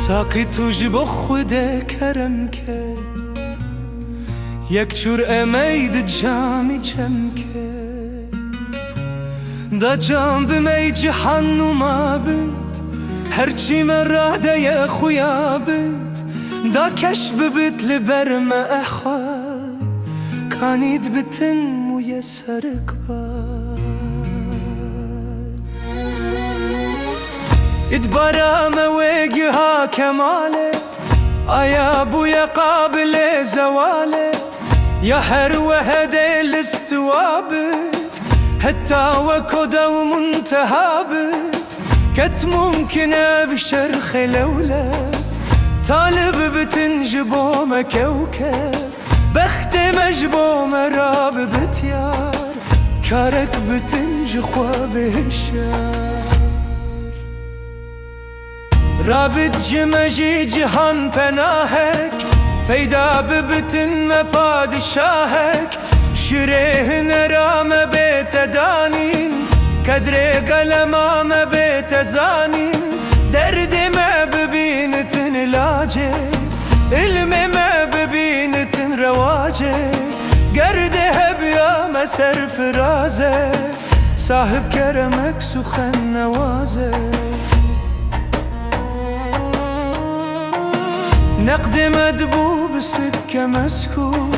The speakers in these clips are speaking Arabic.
ساقی تو جی با خود کرم که یک چور امید جامی چم که دا جام بمی جهان نما بید هرچی من راده خویا بید دا کش ببید لبر ما اخوال کانید بتن میسر اقبال ادبارا مویگی ها کماله آیا بویا قابل زواله یا هر وهده الاستوابت حتى وكدا ومنتهابت كت ممكنة بشرخ لولا طالب بتنجبو مكوكب بخت مجبو مراب بتيار كارك بتنج خواب الشار رابط جمجي جهان پناهك پیدا ببتن ما پادشاهك شريه نرام بيت دانين كدري قلما ما بيت زانين درد ما ببينتن لاجي علم ما ببينتن رواجي قرده بيا مسر فرازي صاحب كرمك سخن نوازي نقد مدبو بسكة مسكوك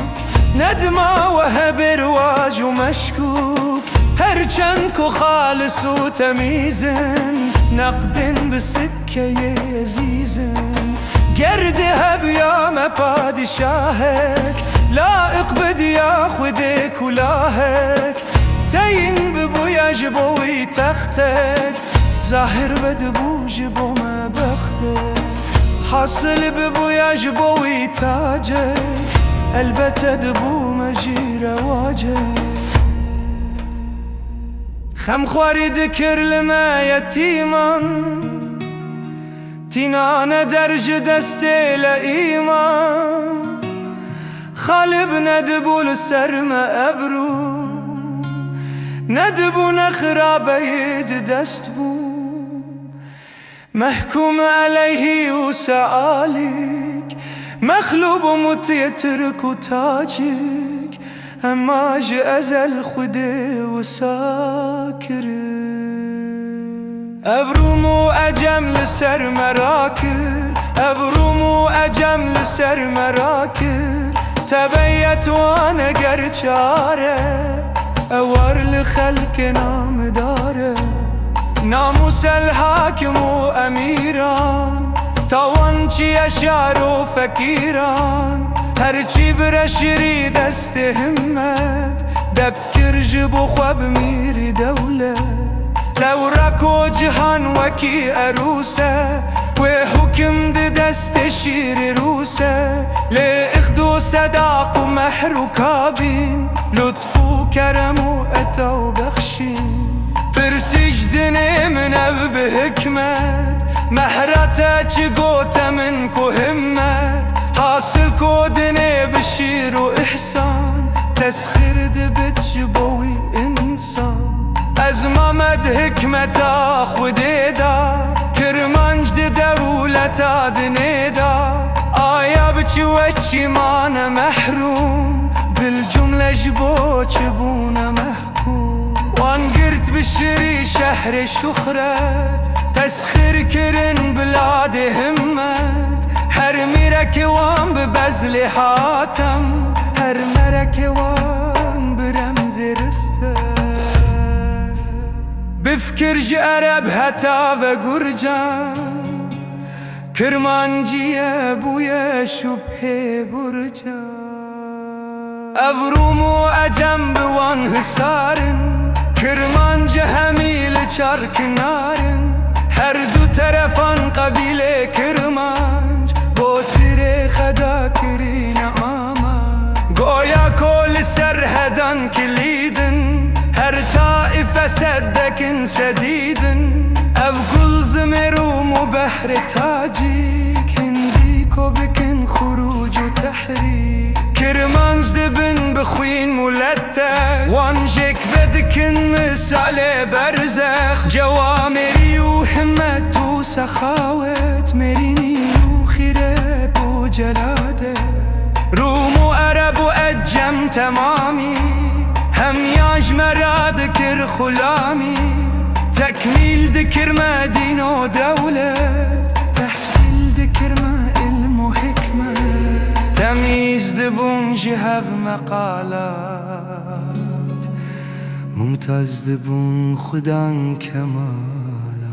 ندما وهب رواج ومشكوك هرچنكو خالص وتميزن نقد بسكة يزيزن قردها بيا پادشاهك لائق بدي اخودك ولاهك تين ببويا جبوي تختك ظاهر بدبو جبو ما بختك حاصل ببويا جبوي تاجك البته دبو مجي رواجك خم خواري ذكر لما يتيمان تينانا درج دستي لإيمان خالب ندبو لسرم أبرو ندبو نخرا بيد دستبو محكوم عليه وسعالك مخلوب ومتيترك وتاجك اما جي ازل خدي وساكر افرومو اجم لسر مراكر افرومو اجم لسر مراكر تبيت وانا قرشاره اوار لخلق نام داره ناموس الحاكم واميران طوانچی اشعار و فکیران هرچی برشری دست همت دبت کرج بو خواب میری دولت لو رکو جهان وکی عروسه و حکم ده دست شیر روسه لاخدو صداق و مهر و کابین لطف و کرم و عطا و بخشین برسجدني من أب بحكمت محرته چي قوته من كو همت حاصل كودني بشير وإحسان تسخير دبت جبوي إنسان أزمامد حكمتا خوديدا كرمان جد دولتا دنيدا آيا بچي وچي مانا محروم بالجملة جبو چبونا محكوم وان قرت بالشري شهر شخرت تسخير كرن بلاد همت هر ميرك وان ببزل حاتم هر مرك وان برمز رسته بفكر جارب هتا وقرجان كرمانجي ابويا شبه برجان افرومو اجم بوان حسارن کرمانج همیل چارکنارن هر دو طرفان قبیله کرمانج با تیره خدا کرین آمان گویا کل سرهدان کلیدن هر طائفه صدکن سدیدن او کل زمروم و بحر تاجیک هندی کو بکن خروج و تحریک کرمانج دبن بخوین ملتک وانجك بدكن مسالة برزخ جوامري وهمت وسخاوة مريني جلاده، روم وعرب وأجم تمامي، هم ياج مرا ذكر خلامي، تكميل ذكر مدينة ودولة، تحصيل ذكر ما علم وحكمة، تمييز دبون جهة مقالات، ممتاز دبون خدان كمالات.